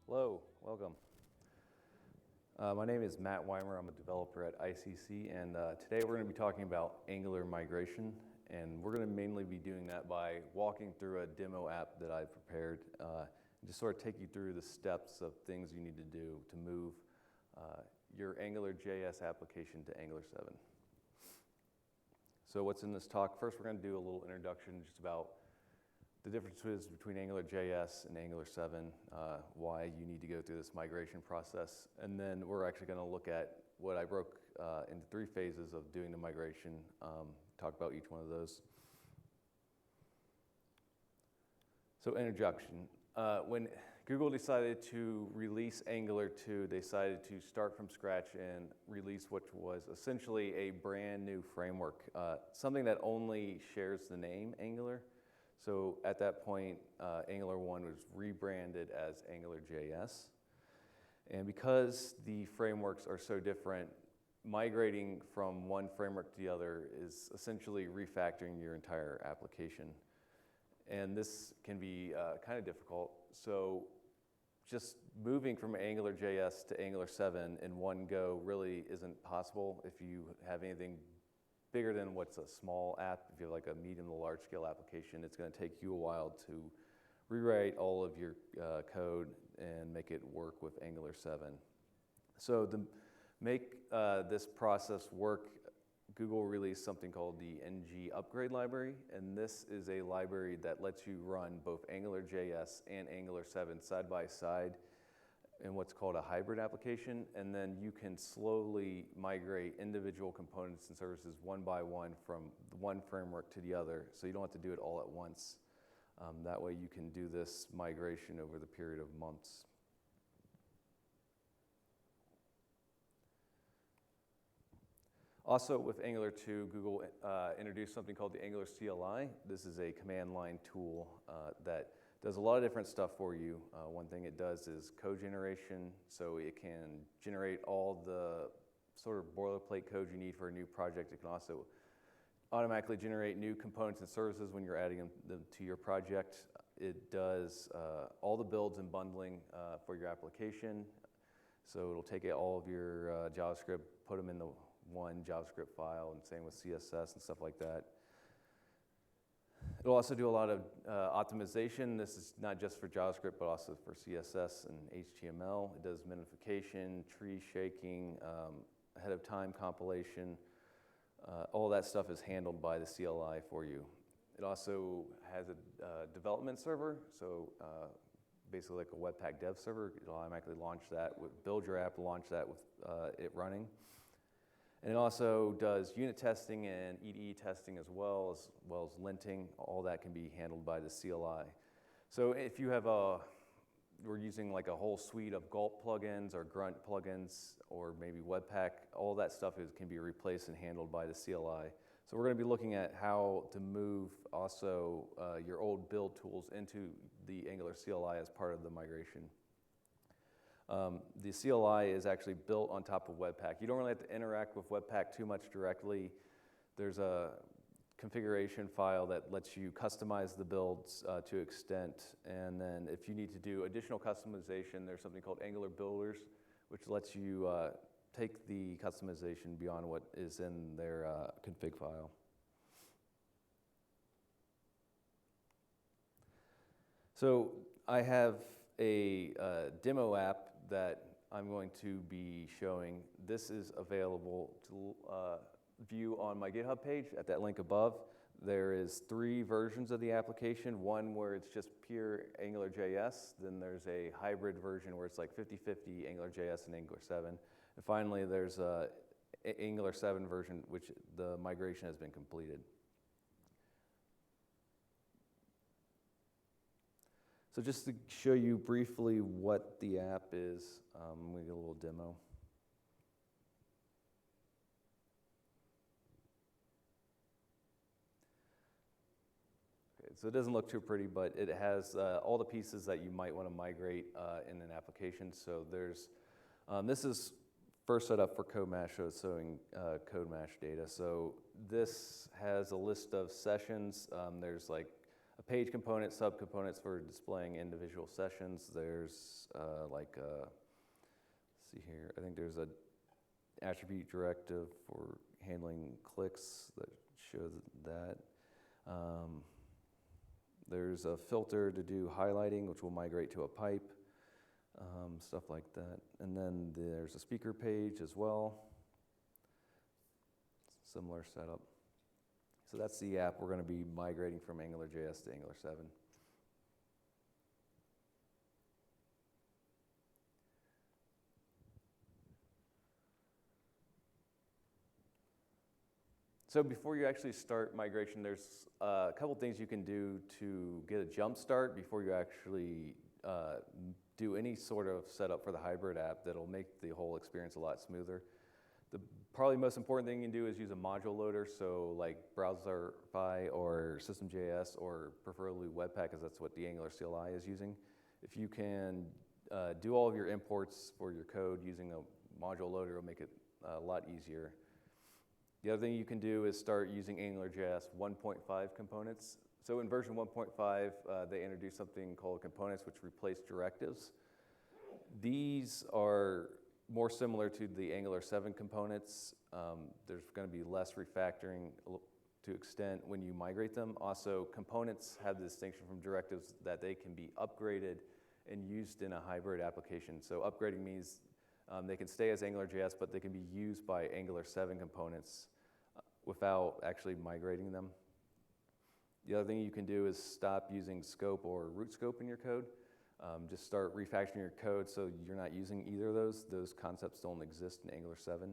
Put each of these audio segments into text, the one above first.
Hello, welcome. My name is Matt Weimer. I'm a developer at ICC, and today we're going to be talking about Angular migration, and we're going to mainly be doing that by walking through a demo app that I've prepared, and just sort of take you through the steps of things you need to do to move your AngularJS application to Angular 7. So what's in this talk? First, we're going to do a little introduction just about the differences between AngularJS and Angular 7, why you need to go through this migration process. And then we're actually going to look at what I broke into 3 phases of doing the migration, talk about each one of those. So introduction. When Google decided to release Angular 2, they decided to start from scratch and release what was essentially a brand new framework, something that only shares the name Angular. So at that point, Angular 1 was rebranded as AngularJS. And because the frameworks are so different, migrating from one framework to the other is essentially refactoring your entire application. And this can be kind of difficult. So just moving from AngularJS to Angular 7 in one go really isn't possible if you have anything bigger than what's a small app. If you have like a medium to large scale application, it's going to take you a while to rewrite all of your code and make it work with Angular 7. So to make this process work, Google released something called the ng upgrade library, and this is a library that lets you run both AngularJS and Angular 7 side by side in what's called a hybrid application, and then you can slowly migrate individual components and services one by one from one framework to the other, so you don't have to do it all at once. That way you can do this migration over the period of months. Also with Angular 2, Google introduced something called the Angular CLI. This is a command line tool that does a lot of different stuff for you. One thing it does is code generation, so it can generate all the sort of boilerplate code you need for a new project. It can also automatically generate new components and services when you're adding them to your project. It does all the builds and bundling for your application. So it'll take all of your JavaScript, put them in the one JavaScript file, and same with CSS and stuff like that. It'll also do a lot of optimization. This is not just for JavaScript, but also for CSS and HTML. It does minification, tree shaking, ahead of time compilation. All that stuff is handled by the CLI for you. It also has a development server, so basically like a Webpack dev server. It'll automatically launch that, build your app, launch that with it running. And it also does unit testing and EDE testing as well as linting. All that can be handled by the CLI. So if you have we're using like a whole suite of Gulp plugins or Grunt plugins or maybe Webpack, all that stuff can be replaced and handled by the CLI. So we're going to be looking at how to move also your old build tools into the Angular CLI as part of the migration. The CLI is actually built on top of Webpack. You don't really have to interact with Webpack too much directly. There's a configuration file that lets you customize the builds to extent. And then if you need to do additional customization, there's something called Angular Builders, which lets you take the customization beyond what is in their config file. So I have a demo app that I'm going to be showing. This is available to view on my GitHub page at that link above. There is 3 versions of the application. One where it's just pure AngularJS. Then there's a hybrid version where it's like 50-50 AngularJS and Angular 7. And finally, there's a Angular 7 version, which the migration has been completed. So just to show you briefly what the app is, I'm going to get a little demo. Okay, so it doesn't look too pretty, but it has all the pieces that you might want to migrate in an application. So there's, this is first set up for code mash, so it's showing code mash data. So this has a list of sessions. There's like a page component, subcomponents for displaying individual sessions. There's let's see here, I think there's a attribute directive for handling clicks that shows that. There's a filter to do highlighting, which will migrate to a pipe, stuff like that. And then there's a speaker page as well. Similar setup. So that's the app we're going to be migrating from AngularJS to Angular 7. So before you actually start migration, there's a couple things you can do to get a jump start before you actually do any sort of setup for the hybrid app that'll make the whole experience a lot smoother. The probably most important thing you can do is use a module loader, so like Browserify or System.js or preferably Webpack, because that's what the Angular CLI is using. If you can do all of your imports for your code using a module loader, it'll make it a lot easier. The other thing you can do is start using AngularJS 1.5 components. So in version 1.5, they introduced something called components, which replace directives. These are more similar to the Angular 7 components. There's going to be less refactoring to extent when you migrate them. Also, components have the distinction from directives that they can be upgraded and used in a hybrid application. So upgrading means they can stay as AngularJS, but they can be used by Angular 7 components without actually migrating them. The other thing you can do is stop using scope or root scope in your code. Just start refactoring your code so you're not using either of those. Those concepts don't exist in Angular 7.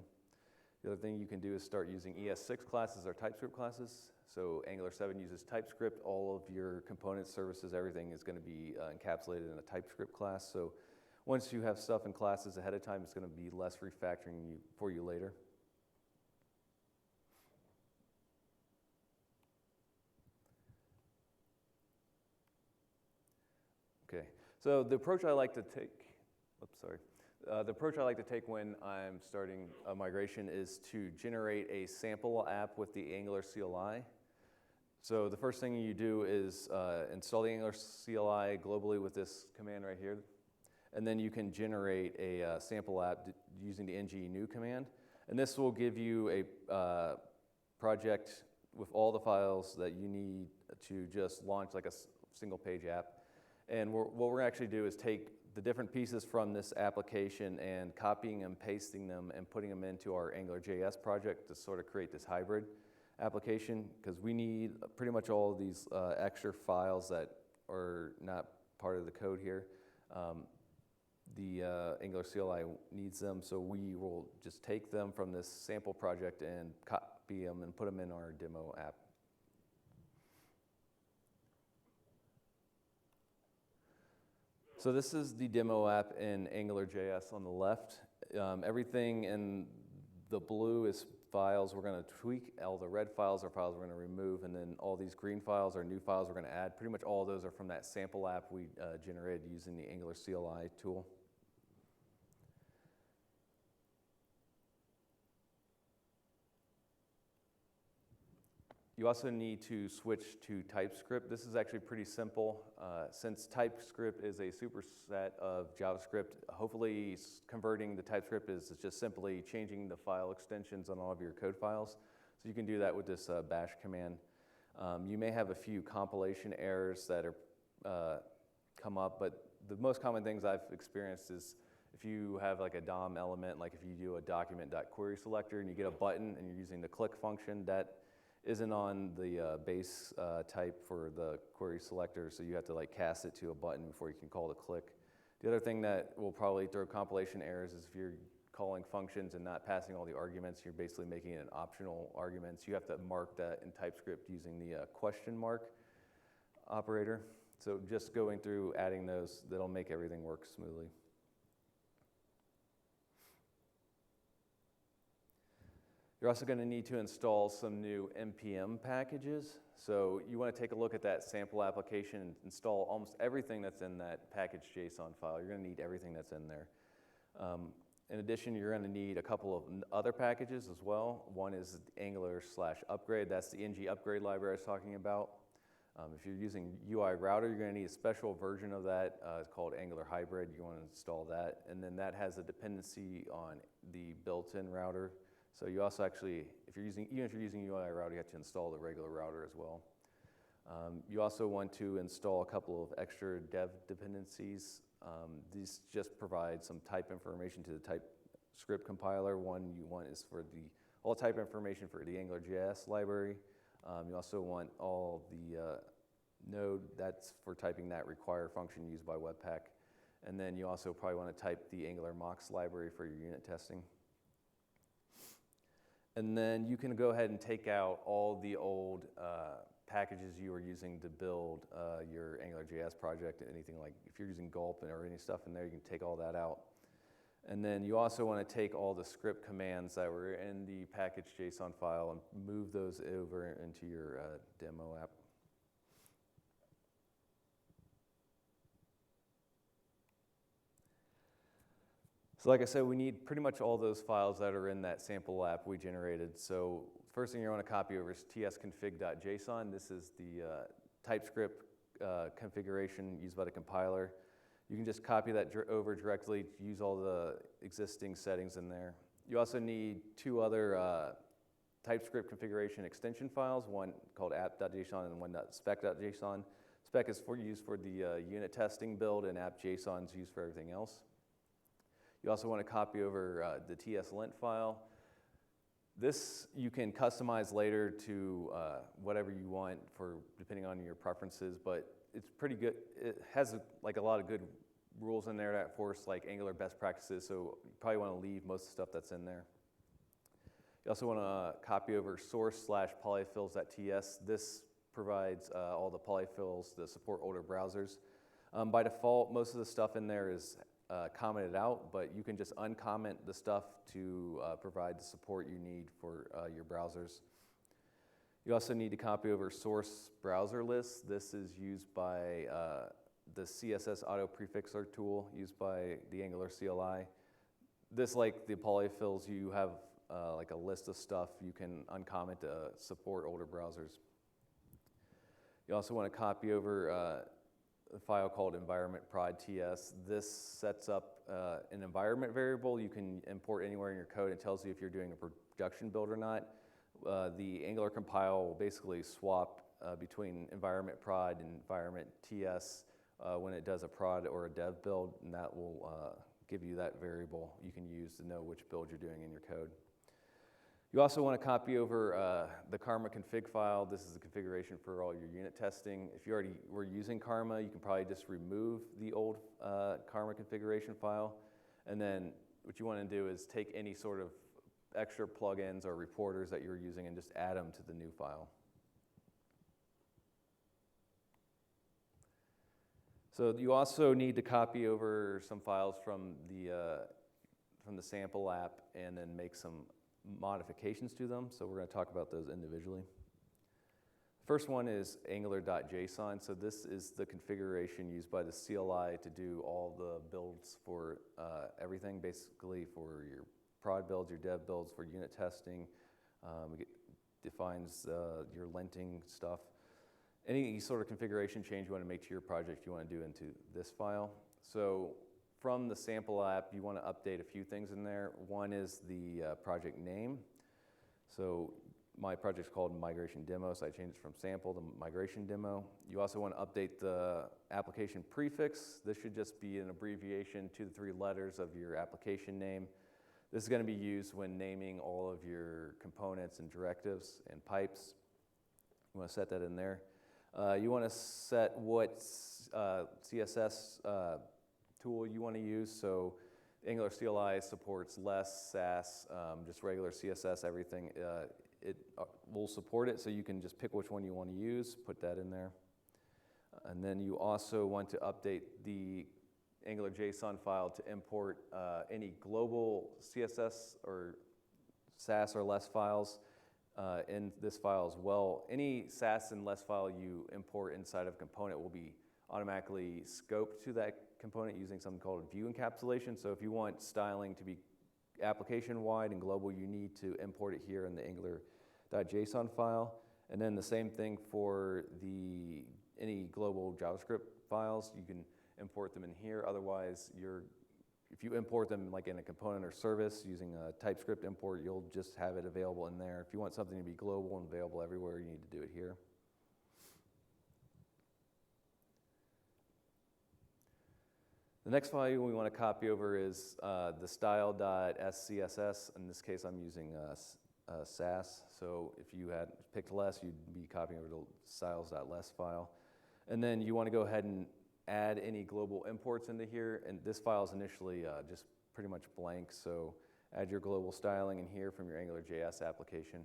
The other thing you can do is start using ES6 classes or TypeScript classes. So Angular 7 uses TypeScript. All of your components, services, everything is going to be encapsulated in a TypeScript class. So once you have stuff in classes ahead of time, it's going to be less refactoring for you later. Okay, so the approach I like to take, the approach I like to take when I'm starting a migration is to generate a sample app with the Angular CLI. So the first thing you do is install the Angular CLI globally with this command right here. And then you can generate a sample app using the ng-new command. And this will give you a project with all the files that you need to just launch like a single page app. And what we're going to actually do is take the different pieces from this application and copying and pasting them and putting them into our AngularJS project to sort of create this hybrid application, because we need pretty much all of these extra files that are not part of the code here. The Angular CLI needs them, so we will just take them from this sample project and copy them and put them in our demo app. So this is the demo app in AngularJS on the left. Everything in the blue is files we're going to tweak. All the red files are files we're going to remove, and then all these green files are new files we're going to add. Pretty much all of those are from that sample app we generated using the Angular CLI tool. You also need to switch to TypeScript. This is actually pretty simple. Since TypeScript is a superset of JavaScript, hopefully converting the TypeScript is just simply changing the file extensions on all of your code files. So you can do that with this bash command. You may have a few compilation errors that are come up, but the most common things I've experienced is if you have like a DOM element, like if you do a document.querySelector and you get a button and you're using the click function, that isn't on the base type for the query selector, so you have to like cast it to a button before you can call the click. The other thing that will probably throw compilation errors is if you're calling functions and not passing all the arguments, you're basically making it an optional arguments. You have to mark that in TypeScript using the question mark operator. So just going through adding those, that'll make everything work smoothly. You're also going to need to install some new NPM packages. So you want to take a look at that sample application and install almost everything that's in that package JSON file. You're going to need everything that's in there. In addition, you're going to need a couple of other packages as well. One is Angular/upgrade. That's the ng upgrade library I was talking about. If you're using UI router, you're going to need a special version of that. It's called Angular Hybrid. You want to install that. And then that has a dependency on the built-in router. So you also actually, even if you're using UI router, you have to install the regular router as well. You also want to install a couple of extra dev dependencies. These just provide some type information to the TypeScript compiler. One you want is for all type information for the AngularJS library. You also want all the node, that's for typing that require function used by Webpack. And then you also probably want to type the Angular mocks library for your unit testing. And then you can go ahead and take out all the old packages you were using to build your AngularJS project. Anything like, if you're using gulp or any stuff in there, you can take all that out. And then you also want to take all the script commands that were in the package.json file and move those over into your demo app. So like I said, we need pretty much all those files that are in that sample app we generated. So first thing you want to copy over is tsconfig.json. This is the TypeScript configuration used by the compiler. You can just copy that over directly, use all the existing settings in there. You also need two other TypeScript configuration extension files, one called app.json and one spec.json. Spec is used for the unit testing build, and app.json is used for everything else. You also want to copy over the tslint file. This you can customize later to whatever you want depending on your preferences, but it's pretty good. It has like a lot of good rules in there that force like Angular best practices, so you probably want to leave most of the stuff that's in there. You also want to copy over source/polyfills.ts. This provides all the polyfills that support older browsers. By default, most of the stuff in there is commented out, but you can just uncomment the stuff to provide the support you need for your browsers. You also need to copy over source browser lists. This is used by the CSS auto prefixer tool used by the Angular CLI. This, like the polyfills, you have like a list of stuff you can uncomment to support older browsers. You also want to copy over a file called environment.prod.ts. This sets up an environment variable you can import anywhere in your code. It tells you if you're doing a production build or not. The Angular compile will basically swap between environment prod and environment ts when it does a prod or a dev build, and that will give you that variable you can use to know which build you're doing in your code. You also want to copy over the Karma config file. This is the configuration for all your unit testing. If you already were using Karma, you can probably just remove the old Karma configuration file. And then what you want to do is take any sort of extra plugins or reporters that you're using and just add them to the new file. So you also need to copy over some files from the sample app and then make some modifications to them. So we're going to talk about those individually. First one is angular.json. So this is the configuration used by the CLI to do all the builds for everything, basically for your prod builds, your dev builds, for unit testing. It defines your linting stuff. Any sort of configuration change you want to make to your project, you want to do into this file. So from the sample app, you want to update a few things in there. One is the project name. So my project's called Migration Demo, so I changed it from sample to Migration Demo. You also want to update the application prefix. This should just be an abbreviation, 2 to 3 letters of your application name. This is going to be used when naming all of your components and directives and pipes. You want to set that in there. You want to set what CSS tool you want to use. So Angular CLI supports less, Sass, just regular CSS, everything. It will support it, so you can just pick which one you want to use, put that in there. And then you also want to update the AngularJSON file to import any global CSS or Sass or less files in this file as well. Any Sass and less file you import inside of a component will be automatically scoped to that component using something called view encapsulation. So if you want styling to be application-wide and global, you need to import it here in the angular.json file. And then the same thing for any global JavaScript files, you can import them in here. Otherwise, if you import them like in a component or service using a TypeScript import, you'll just have it available in there. If you want something to be global and available everywhere, you need to do it here. The next file we want to copy over is the style.scss. In this case, I'm using Sass. So if you had picked less, you'd be copying over to styles.less file. And then you want to go ahead and add any global imports into here. And this file is initially just pretty much blank. So add your global styling in here from your AngularJS application.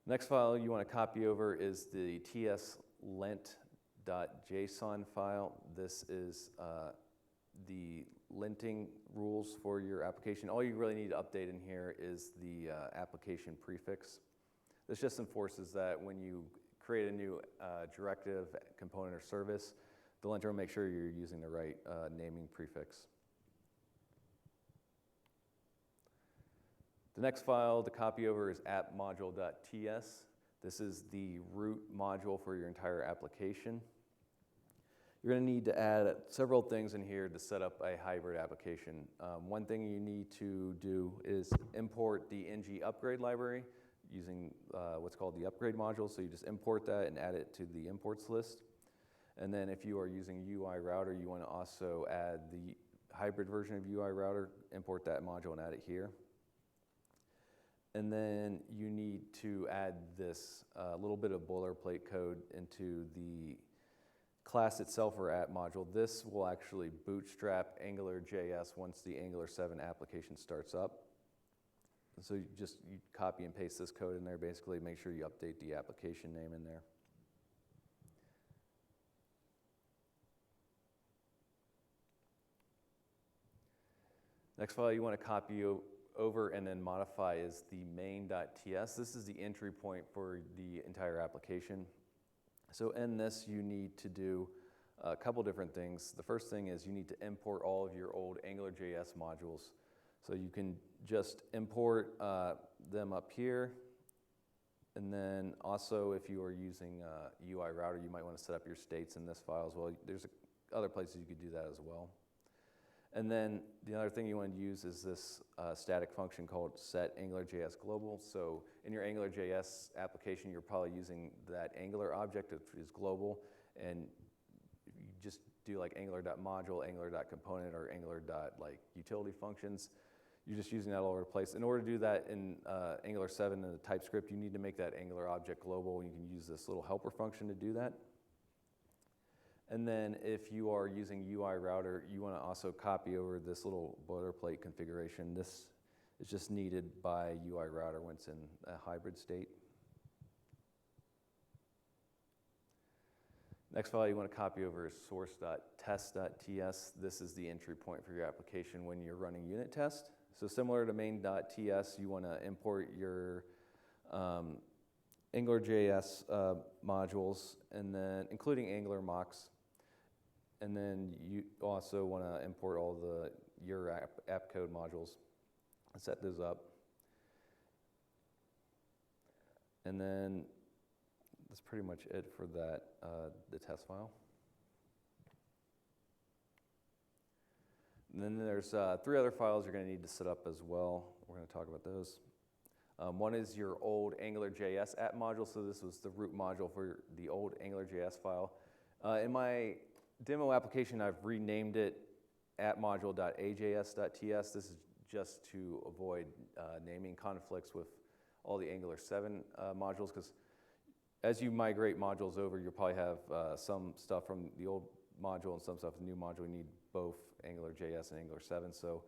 Next file you want to copy over is the tslint.json file. This is the linting rules for your application. All you really need to update in here is the application prefix. This just enforces that when you create a new directive, component, or service, the linter will make sure you're using the right naming prefix. The next file to copy over is app.module.ts. This is the root module for your entire application. You're going to need to add several things in here to set up a hybrid application. One thing you need to do is import the ng upgrade library using what's called the upgrade module. So you just import that and add it to the imports list. And then if you are using UI router, you want to also add the hybrid version of UI router, import that module and add it here. And then you need to add this little bit of boilerplate code into the class itself or app module. This will actually bootstrap AngularJS once the Angular 7 application starts up. And so you copy and paste this code in there, basically make sure you update the application name in there. Next file you want to copy over and then modify is the main.ts. This is the entry point for the entire application. So in this, you need to do a couple different things. The first thing is you need to import all of your old AngularJS modules. So you can just import them up here. And then also, if you are using UI router, you might want to set up your states in this file as well. There's other places you could do that as well. And then the other thing you want to use is this static function called set AngularJS global. So in your AngularJS application, you're probably using that Angular object, which is global, and you just do like angular.module, angular.component, or angular.utility functions. You're just using that all over the place. In order to do that in Angular 7 in the TypeScript, you need to make that Angular object global. You can use this little helper function to do that. And then if you are using UI router, you want to also copy over this little boilerplate configuration. This is just needed by UI router when it's in a hybrid state. Next file you want to copy over is source.test.ts. This is the entry point for your application when you're running unit test. So similar to main.ts, you want to import your AngularJS modules, and then including Angular mocks. And then you also want to import all your app code modules and set those up. And then that's pretty much it for that, the test file. And then there's 3 other files you're going to need to set up as well. We're going to talk about those. One is your old AngularJS app module. So this was the root module for the old AngularJS file. In my demo application, I've renamed it appmodule.ajs.ts. This is just to avoid naming conflicts with all the Angular 7 modules, because as you migrate modules over, you'll probably have some stuff from the old module and some stuff from the new module. You need both AngularJS and Angular 7. So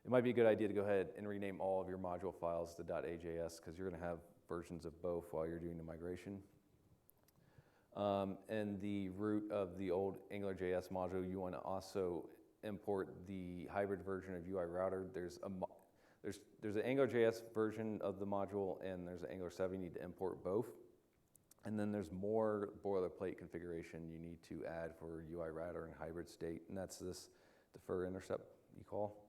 it might be a good idea to go ahead and rename all of your module files to .ajs, because you're going to have versions of both while you're doing the migration. And the root of the old AngularJS module, you want to also import the hybrid version of UI router. There's an AngularJS version of the module, and there's an Angular 7. You need to import both. And then there's more boilerplate configuration you need to add for UI router and hybrid state, and that's this defer intercept you call.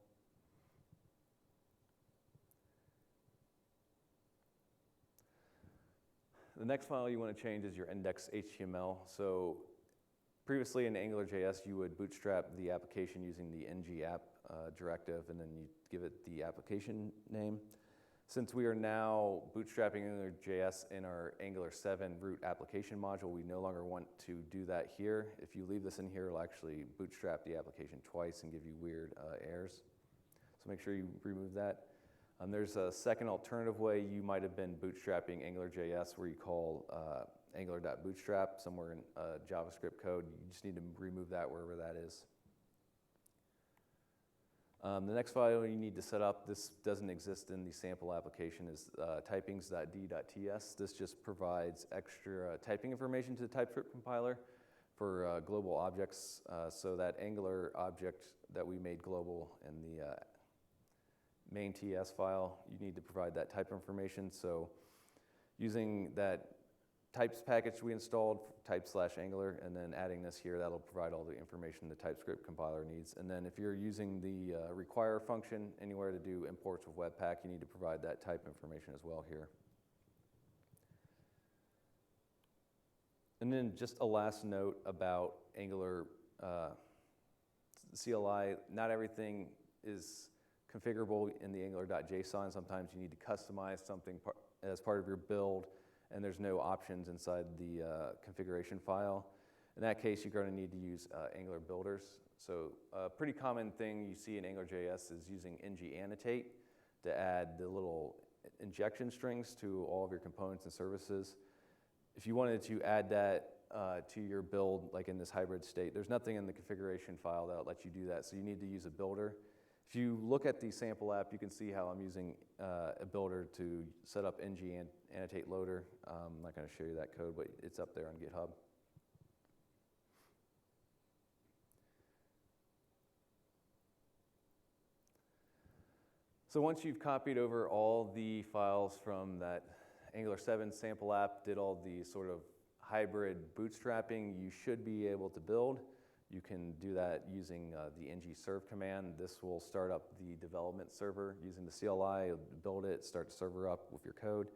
The next file you want to change is your index.html. So previously in AngularJS, you would bootstrap the application using the ng-app directive, and then you give it the application name. Since we are now bootstrapping AngularJS in our Angular 7 root application module, we no longer want to do that here. If you leave this in here, it'll actually bootstrap the application twice and give you weird errors. So make sure you remove that. There's a second alternative way you might have been bootstrapping AngularJS where you call angular.bootstrap somewhere in JavaScript code. You just need to remove that wherever that is. The next file you need to set up, this doesn't exist in the sample application, is typings.d.ts. This just provides extra typing information to the TypeScript compiler for global objects. So that Angular object that we made global in the main TS file, you need to provide that type information. So using that types package we installed, type/Angular, and then adding this here, that'll provide all the information the TypeScript compiler needs. And then if you're using the require function anywhere to do imports with Webpack, you need to provide that type information as well here. And then just a last note about Angular CLI. Not everything is configurable in the angular.json. Sometimes you need to customize something as part of your build, and there's no options inside the configuration file. In that case, you're going to need to use Angular builders. So a pretty common thing you see in AngularJS is using ng-annotate to add the little injection strings to all of your components and services. If you wanted to add that to your build, like in this hybrid state, there's nothing in the configuration file that lets you do that, so you need to use a builder. If you look at the sample app, you can see how I'm using a builder to set up ng-annotate loader. I'm not going to show you that code, but it's up there on GitHub. So once you've copied over all the files from that Angular 7 sample app, did all the sort of hybrid bootstrapping, you should be able to build. You can do that using the ng-serve command. This will start up the development server using the CLI, build it, start the server up with your code,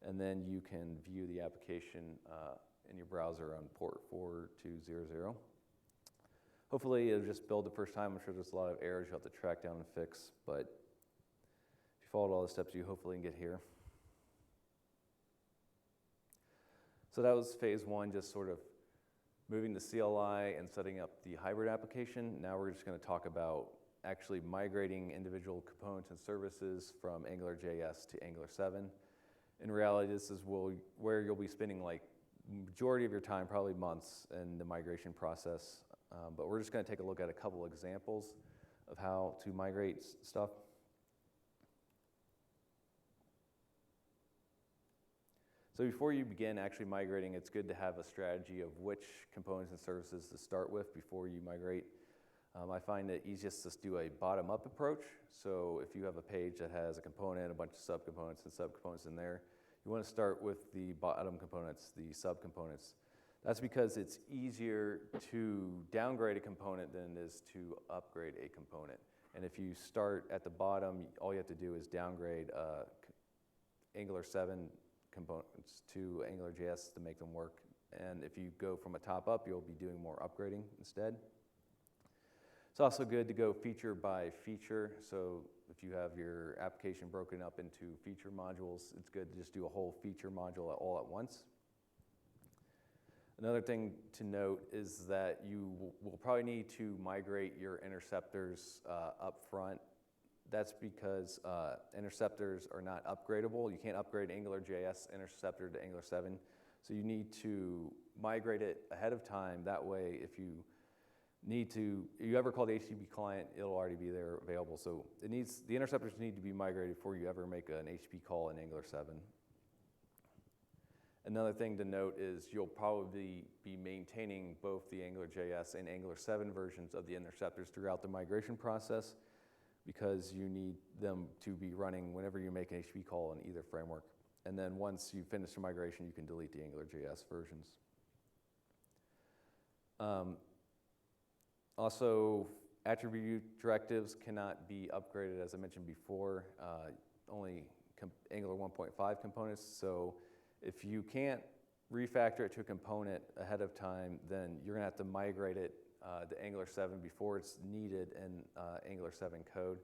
and then you can view the application in your browser on port 4200. Hopefully it'll just build the first time. I'm sure there's a lot of errors you'll have to track down and fix, but if you followed all the steps, you hopefully can get here. So that was phase one, just sort of moving the CLI and setting up the hybrid application. Now we're just going to talk about actually migrating individual components and services from AngularJS to Angular 7. In reality, this is where you'll be spending like majority of your time, probably months, in the migration process. But we're just going to take a look at a couple examples of how to migrate stuff. So before you begin actually migrating, it's good to have a strategy of which components and services to start with before you migrate. I find it easiest to do a bottom-up approach. So if you have a page that has a component, a bunch of subcomponents and subcomponents in there, you want to start with the bottom components, the subcomponents. That's because it's easier to downgrade a component than it is to upgrade a component. And if you start at the bottom, all you have to do is downgrade Angular 7 components to AngularJS to make them work. And if you go from a top up, you'll be doing more upgrading instead. It's also good to go feature by feature. So if you have your application broken up into feature modules, it's good to just do a whole feature module all at once. Another thing to note is that you will probably need to migrate your interceptors up front. That's because interceptors are not upgradable. You can't upgrade AngularJS interceptor to Angular 7. So you need to migrate it ahead of time. That way, if you ever call the HTTP client, it'll already be there available. So the interceptors need to be migrated before you ever make an HTTP call in Angular 7. Another thing to note is you'll probably be maintaining both the AngularJS and Angular 7 versions of the interceptors throughout the migration process, because you need them to be running whenever you make an HTTP call in either framework. And then once you finish the migration, you can delete the AngularJS versions. Also, attribute directives cannot be upgraded, as I mentioned before, only Angular 1.5 components. So If you can't refactor it to a component ahead of time, then you're gonna have to migrate it to Angular 7 before it's needed in Angular 7 code.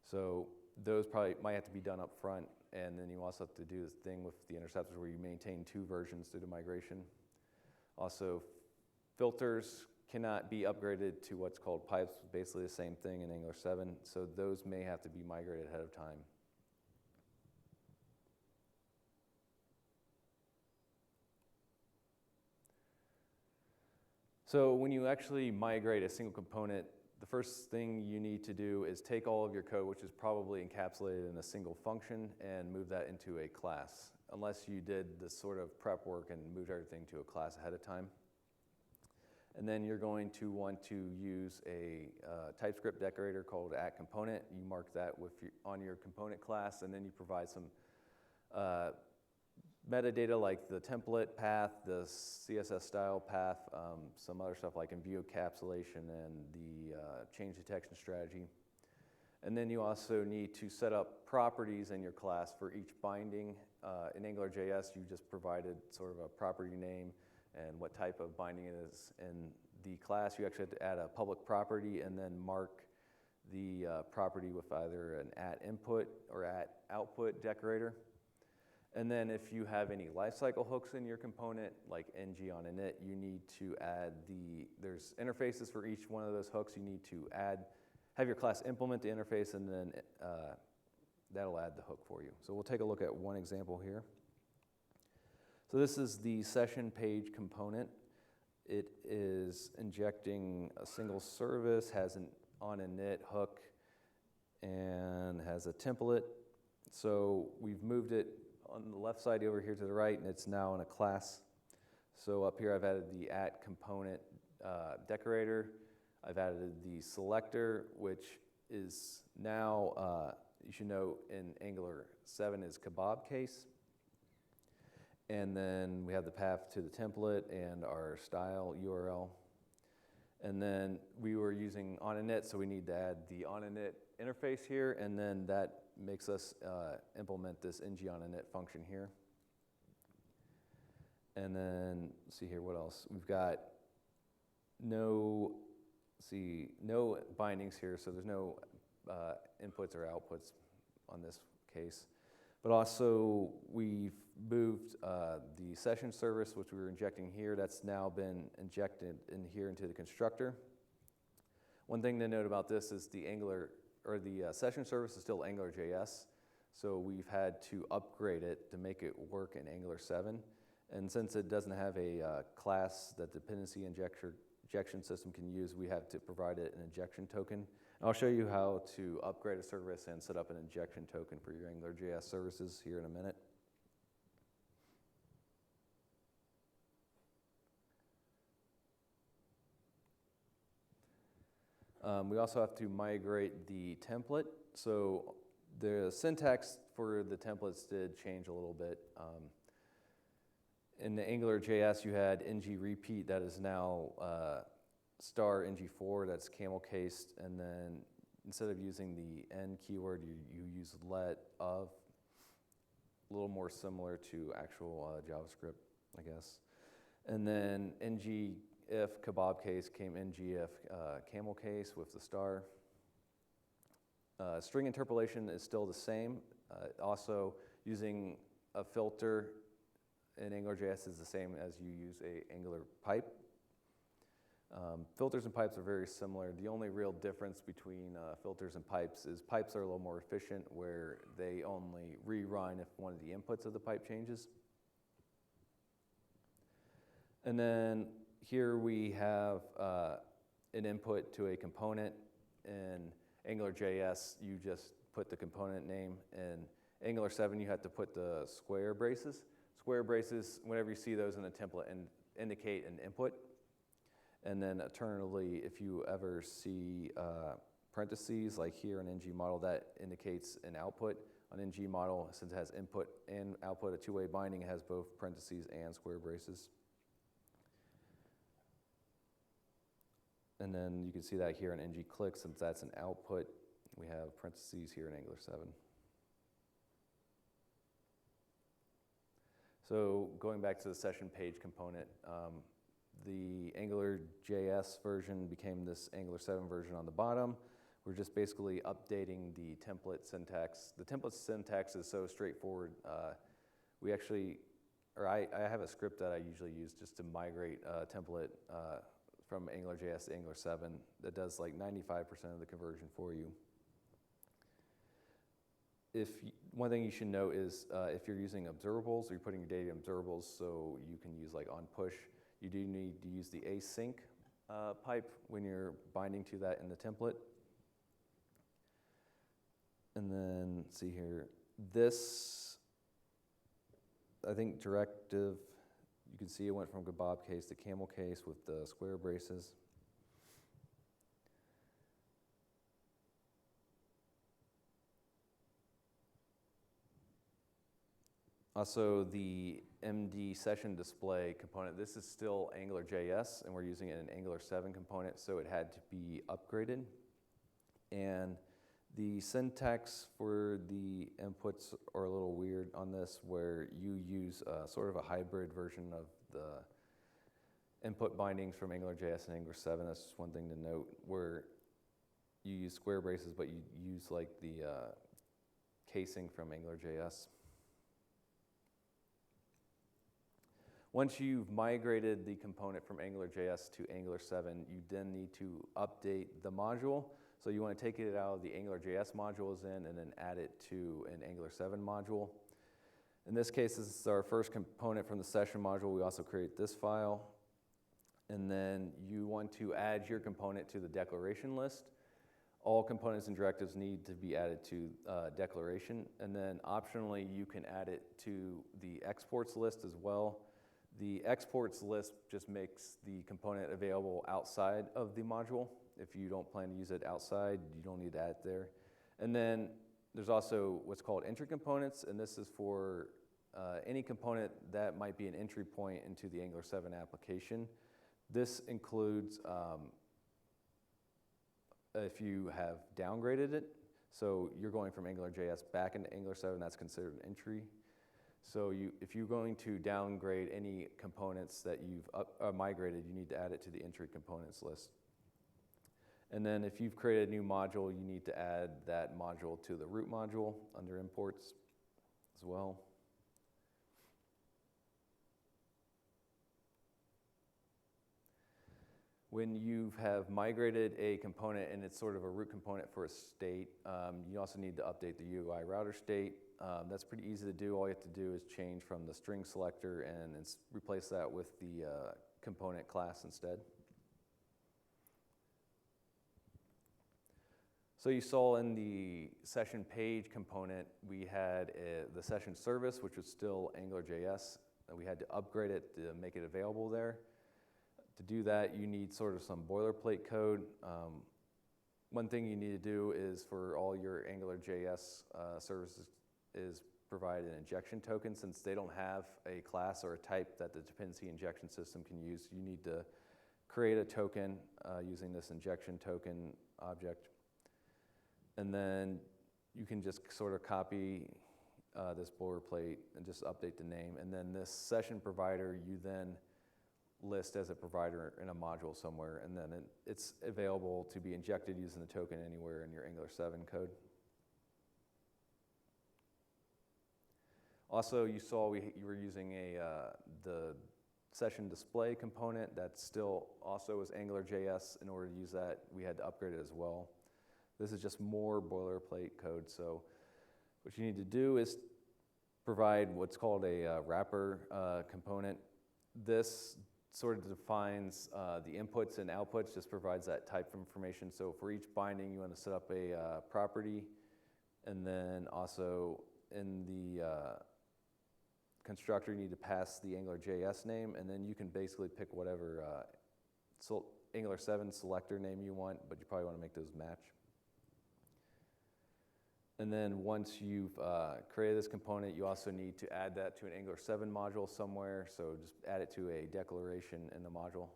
So those probably might have to be done up front, and then you also have to do this thing with the interceptors where you maintain 2 versions through the migration. Also, filters cannot be upgraded to what's called pipes, basically the same thing in Angular 7, so those may have to be migrated ahead of time. So when you actually migrate a single component, the first thing you need to do is take all of your code, which is probably encapsulated in a single function, and move that into a class, unless you did this sort of prep work and moved everything to a class ahead of time. And then you're going to want to use a TypeScript decorator called @component. You mark that on your component class, and then you provide some metadata like the template path, the CSS style path, some other stuff like in view encapsulation and the change detection strategy. And then you also need to set up properties in your class for each binding. In AngularJS, you just provided sort of a property name and what type of binding it is. In the class, you actually have to add a public property and then mark the property with either an @input or @output decorator. And then if you have any lifecycle hooks in your component, like ng on init, you need to add there's interfaces for each one of those hooks. You need to have your class implement the interface, and then that'll add the hook for you. So we'll take a look at one example here. So this is the session page component. It is injecting a single service, has an on init hook, and has a template. So we've moved it on the left side over here to the right, and it's now in a class. So up here I've added the @component decorator. I've added the selector, which is now, you should know in Angular 7 is kebab case. And then we have the path to the template and our style URL. And then we were using onInit, so we need to add the onInit interface here, and then that makes us implement this ng-onInit function here. And then, let's see here, what else? We've got no bindings here, so there's no inputs or outputs on this case. But also, we've moved the session service, which we were injecting here, that's now been injected in here into the constructor. One thing to note about this is the session service is still AngularJS, so we've had to upgrade it to make it work in Angular 7. And since it doesn't have a class that dependency injection system can use, we have to provide it an injection token. And I'll show you how to upgrade a service and set up an injection token for your AngularJS services here in a minute. We also have to migrate the template. So the syntax for the templates did change a little bit. In the AngularJS, you had ng repeat, that is now star ng4, that's camel cased, and then instead of using the n keyword, you use let of, a little more similar to actual JavaScript, I guess. And then ng if kebab case came ng if camel case with the star. String interpolation is still the same. Also, using a filter in AngularJS is the same as you use a Angular pipe. Filters and pipes are very similar. The only real difference between filters and pipes is pipes are a little more efficient, where they only rerun if one of the inputs of the pipe changes. And then here we have an input to a component. In AngularJS, you just put the component name. In Angular 7, you have to put the square braces. Square braces, whenever you see those in a template, indicate an input. And then alternatively, if you ever see parentheses, like here in ng model, that indicates an output. On ng model, since it has input and output, a two-way binding, it has both parentheses and square braces. And then you can see that here in ng click, since that's an output, we have parentheses here in Angular 7. So going back to the session page component, the AngularJS version became this Angular 7 version on the bottom. We're just basically updating the template syntax. The template syntax is so straightforward. I have a script that I usually use just to migrate a template from AngularJS to Angular 7 that does like 95% of the conversion for you. One thing you should know is if you're using observables or you're putting your data in observables, so you can use like on push, you do need to use the async pipe when you're binding to that in the template. And then see here, this, I think directive, you can see it went from kebab case to camel case with the square braces. Also, the MD session display component, this is still AngularJS, and we're using it in an Angular 7 component, so it had to be upgraded. And the syntax for the inputs are a little weird on this, where you use sort of a hybrid version of the input bindings from AngularJS and Angular 7. That's just one thing to note, where you use square braces, but you use like the casing from AngularJS. Once you've migrated the component from AngularJS to Angular 7, you then need to update the module. So you want to take it out of the AngularJS modules in and then add it to an Angular 7 module. In this case, this is our first component from the session module. We also create this file. And then you want to add your component to the declaration list. All components and directives need to be added to declaration. And then optionally, you can add it to the exports list as well. The exports list just makes the component available outside of the module. If you don't plan to use it outside, you don't need to add it there. And then there's also what's called entry components, and this is for any component that might be an entry point into the Angular 7 application. This includes if you have downgraded it, so you're going from AngularJS back into Angular 7, that's considered an entry. So if you're going to downgrade any components that you've migrated, you need to add it to the entry components list. And then if you've created a new module, you need to add that module to the root module under imports as well. When you have migrated a component and it's sort of a root component for a state, you also need to update the UI router state. That's pretty easy to do. All you have to do is change from the string selector and replace that with the component class instead. So you saw in the session page component, we had the session service, which was still AngularJS. We had to upgrade it to make it available there. To do that, you need sort of some boilerplate code. One thing you need to do is for all your AngularJS services is provide an injection token. Since they don't have a class or a type that the dependency injection system can use, you need to create a token using this injection token object. And then you can just sort of copy this boilerplate and just update the name. And then this session provider, you then list as a provider in a module somewhere, and then it's available to be injected using the token anywhere in your Angular 7 code. Also, you saw you were using the session display component that still also is AngularJS. In order to use that, we had to upgrade it as well. This is just more boilerplate code, so what you need to do is provide what's called a wrapper component. This sort of defines the inputs and outputs, just provides that type of information. So for each binding, you want to set up a property, and then also in the constructor, you need to pass the AngularJS name, and then you can basically pick whatever Angular 7 selector name you want, but you probably want to make those match. And then once you've created this component, you also need to add that to an Angular 7 module somewhere. So just add it to a declaration in the module.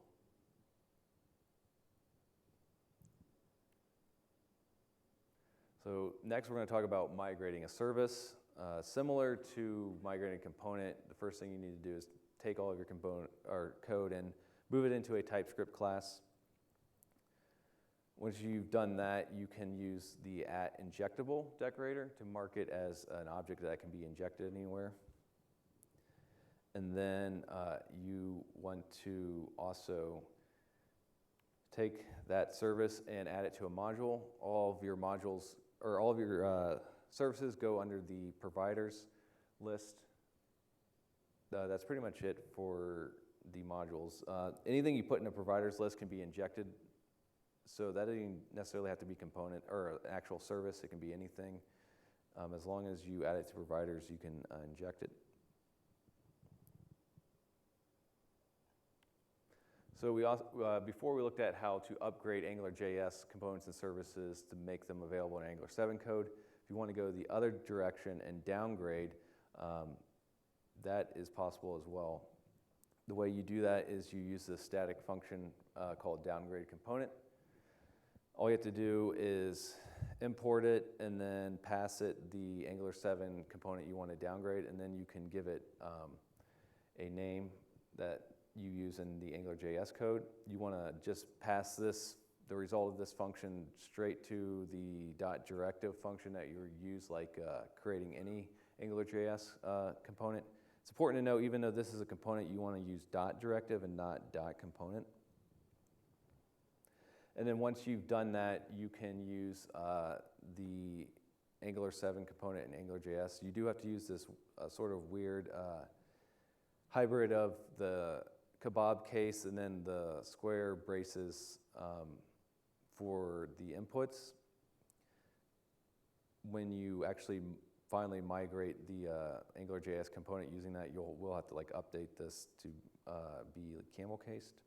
So next we're going to talk about migrating a service. Similar to migrating a component, the first thing you need to do is take all of your component or code and move it into a TypeScript class. Once you've done that, you can use the @injectable decorator to mark it as an object that can be injected anywhere. And then you want to also take that service and add it to a module. All of your modules, or all of your services go under the providers list. That's pretty much it for the modules. Anything you put in a providers list can be injected, so that doesn't necessarily have to be component or an actual service. It can be anything. As long as you add it to providers, you can inject it. So we also, before we looked at how to upgrade AngularJS components and services to make them available in Angular 7 code. If you want to go the other direction and downgrade, that is possible as well. The way you do that is you use this static function called downgrade component. All you have to do is import it and then pass it the Angular 7 component you want to downgrade, and then you can give it a name that you use in the AngularJS code. You want to just pass the result of this function straight to the .directive function that you use, like creating any AngularJS component. It's important to know, even though this is a component, you want to use .directive and not .component. And then once you've done that, you can use the Angular 7 component in AngularJS. You do have to use this sort of weird hybrid of the kebab case and then the square braces for the inputs. When you actually finally migrate the AngularJS component using that, we'll have to update this to be camel cased.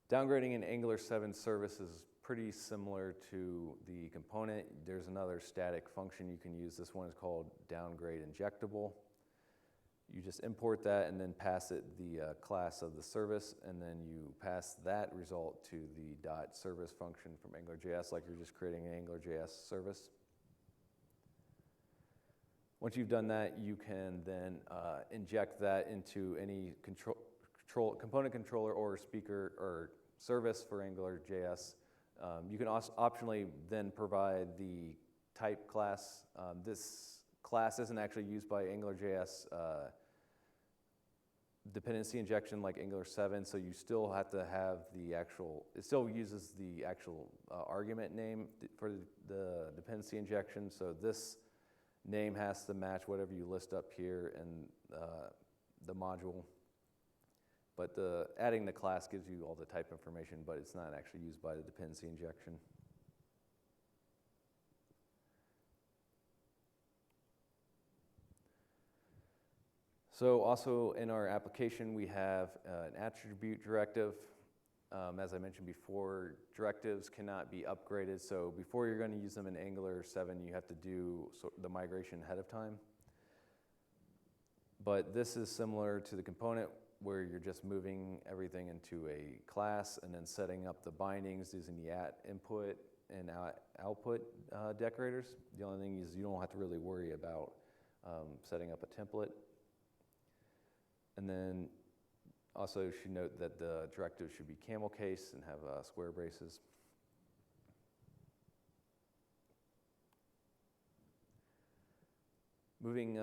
Downgrading an Angular 7 service is pretty similar to the component. There's another static function you can use. This one is called downgrade injectable. You just import that and then pass it the class of the service, and then you pass that result to the .service function from AngularJS, like you're just creating an AngularJS service. Once you've done that, you can then inject that into any component controller or speaker or service for AngularJS. You can also optionally then provide the type class. This class isn't actually used by AngularJS dependency injection like Angular 7, so you still have to have it still uses the actual argument name for the dependency injection, so this name has to match whatever you list up here in the module. But adding the class gives you all the type information, but it's not actually used by the dependency injection. So also in our application, we have an attribute directive. As I mentioned before, directives cannot be upgraded. So before you're going to use them in Angular 7, you have to do the migration ahead of time. But this is similar to the component, where you're just moving everything into a class and then setting up the bindings using the @input and output decorators. The only thing is you don't have to really worry about setting up a template. And then also you should note that the directive should be camel case and have square braces. Moving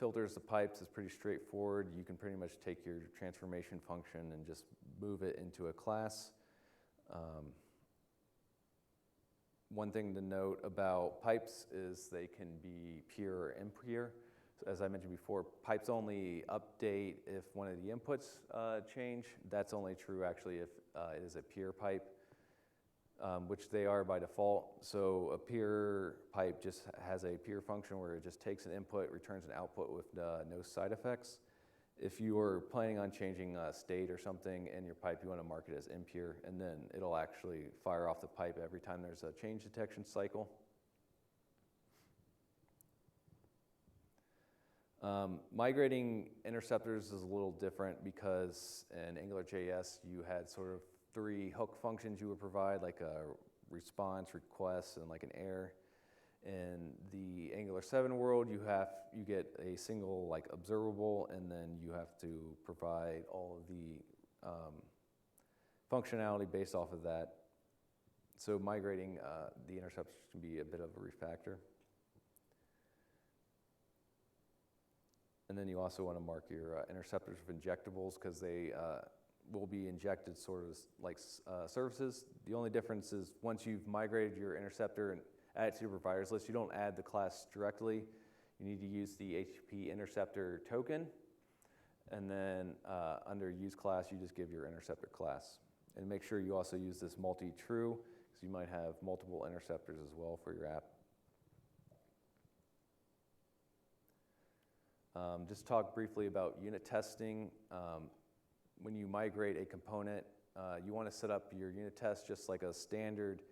filters to pipes is pretty straightforward. You can pretty much take your transformation function and just move it into a class. One thing to note about pipes is they can be pure or impure. So as I mentioned before, pipes only update if one of the inputs change. That's only true actually if it is a pure pipe, which they are by default. So a pure pipe just has a pure function where it just takes an input, returns an output with no side effects. If you are planning on changing state or something in your pipe, you want to mark it as impure, and then it'll actually fire off the pipe every time there's a change detection cycle. Migrating interceptors is a little different because in AngularJS you had sort of 3 hook functions you would provide, like a response, requests, and like an error. In the Angular 7 world, you get a single like observable, and then you have to provide all of the functionality based off of that. So migrating the interceptors can be a bit of a refactor. And then you also want to mark your interceptors with injectibles because they will be injected sort of like services. The only difference is once you've migrated your interceptor and add it to your providers list, you don't add the class directly. You need to use the HTTP interceptor token. And then under use class, you just give your interceptor class. And make sure you also use this multi-true because you might have multiple interceptors as well for your app. Just talk briefly about unit testing. When you migrate a component, you want to set up your unit test just like a standard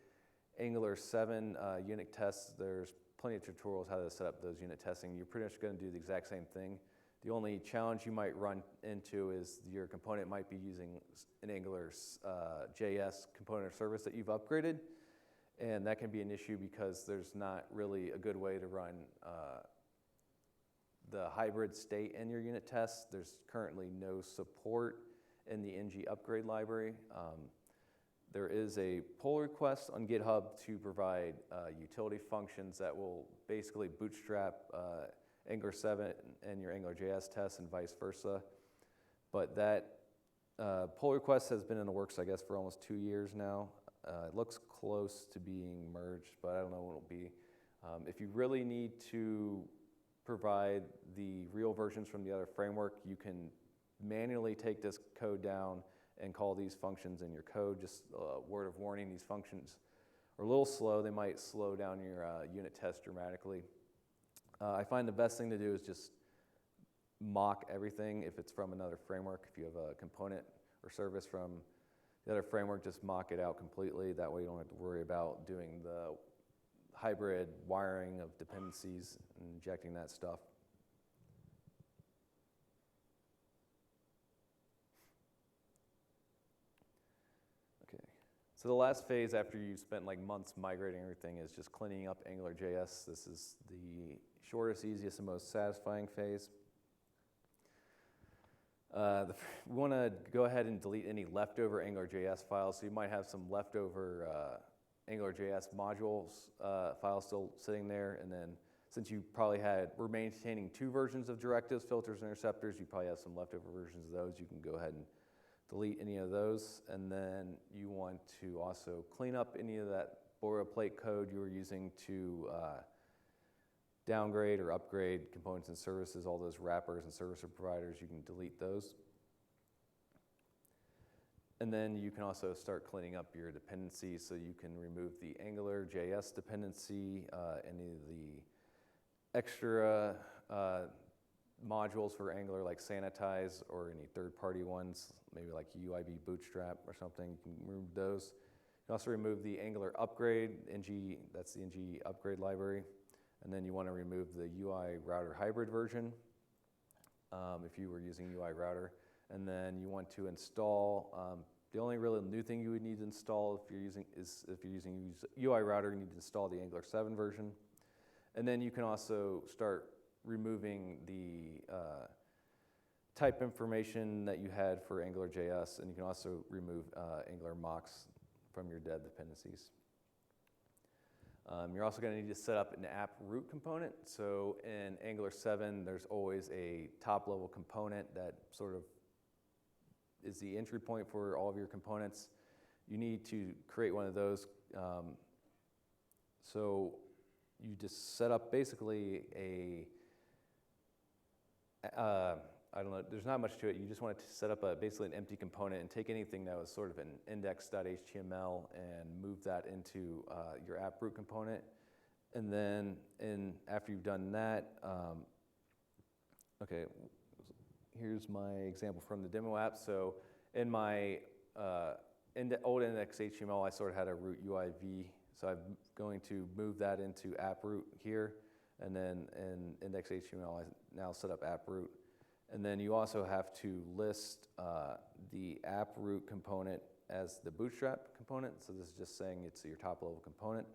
Angular 7 unit test. There's plenty of tutorials how to set up those unit testing. You're pretty much going to do the exact same thing. The only challenge you might run into is your component might be using an Angular JS component or service that you've upgraded. And that can be an issue because there's not really a good way to run the hybrid state in your unit tests. There's currently no support in the ng upgrade library. There is a pull request on GitHub to provide utility functions that will basically bootstrap Angular 7 and your AngularJS tests and vice versa. But that pull request has been in the works, I guess, for almost 2 years now. It looks close to being merged, but I don't know when it'll be. If you really need to provide the real versions from the other framework, you can manually take this code down and call these functions in your code. Just a word of warning, these functions are a little slow. They might slow down your unit test dramatically. I find the best thing to do is just mock everything if it's from another framework. If you have a component or service from the other framework, just mock it out completely. That way you don't have to worry about doing the hybrid wiring of dependencies and injecting that stuff. Okay, so the last phase after you've spent like months migrating everything is just cleaning up AngularJS. This is the shortest, easiest, and most satisfying phase. We want to go ahead and delete any leftover AngularJS files. So you might have some leftover AngularJS modules files still sitting there, and then since you probably were maintaining 2 versions of directives, filters, and interceptors, you probably have some leftover versions of those. You can go ahead and delete any of those, and then you want to also clean up any of that boilerplate code you were using to downgrade or upgrade components and services, all those wrappers and service providers. You can delete those. And then you can also start cleaning up your dependencies, so you can remove the AngularJS dependency, any of the extra modules for Angular like sanitize, or any third-party ones, maybe like UIB bootstrap or something. You can remove those. You can also remove the Angular upgrade, that's the ng upgrade library. And then you want to remove the UI router hybrid version if you were using UI router. And then you want to install, the only really new thing you would need to install if you're using UI router, you need to install the Angular 7 version. And then you can also start removing the type information that you had for AngularJS, and you can also remove Angular mocks from your dead dependencies. You're also going to need to set up an app root component. So in Angular 7, there's always a top-level component that sort of is the entry point for all of your components. You need to create one of those. So you just set up basically I don't know, there's not much to it. You just want to set up basically an empty component and take anything that was sort of an index.html and move that into your app root component. And then after you've done that, okay, here's my example from the demo app. So in my old index.html, I sort of had a root UIV. So I'm going to move that into app root here. And then in index.html, I now set up app root. And then you also have to list the app root component as the bootstrap component. So this is just saying it's your top level component.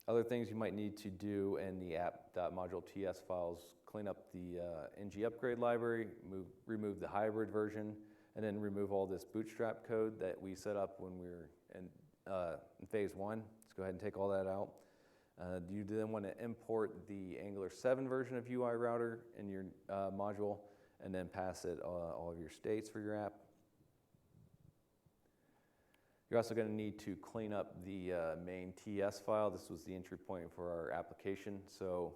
Other things you might need to do in the app.module.ts files, clean up the ngupgrade library, remove the hybrid version, and then remove all this bootstrap code that we set up when we were in phase 1. Let's go ahead and take all that out. You then want to import the Angular 7 version of UI router in your module, and then pass it all of your states for your app. You're also going to need to clean up the main TS file. This was the entry point for our application. So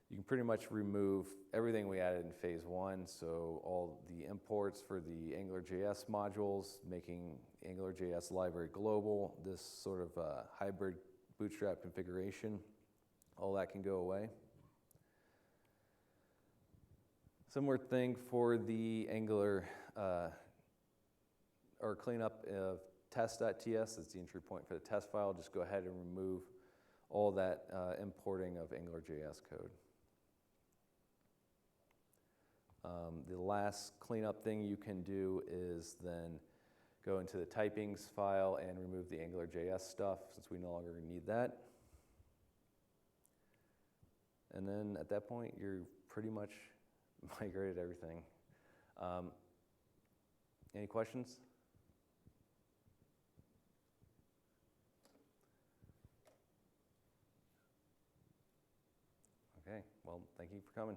you can pretty much remove everything we added in phase 1. So all the imports for the AngularJS modules, making AngularJS library global, this sort of hybrid bootstrap configuration, all that can go away. Similar thing for the Angular or cleanup of test.ts. It's the entry point for the test file. Just go ahead and remove all that importing of AngularJS code. The last cleanup thing you can do is then go into the typings file and remove the AngularJS stuff, since we no longer need that. And then at that point, you're pretty much migrated everything. Any questions? Okay, well, thank you for coming.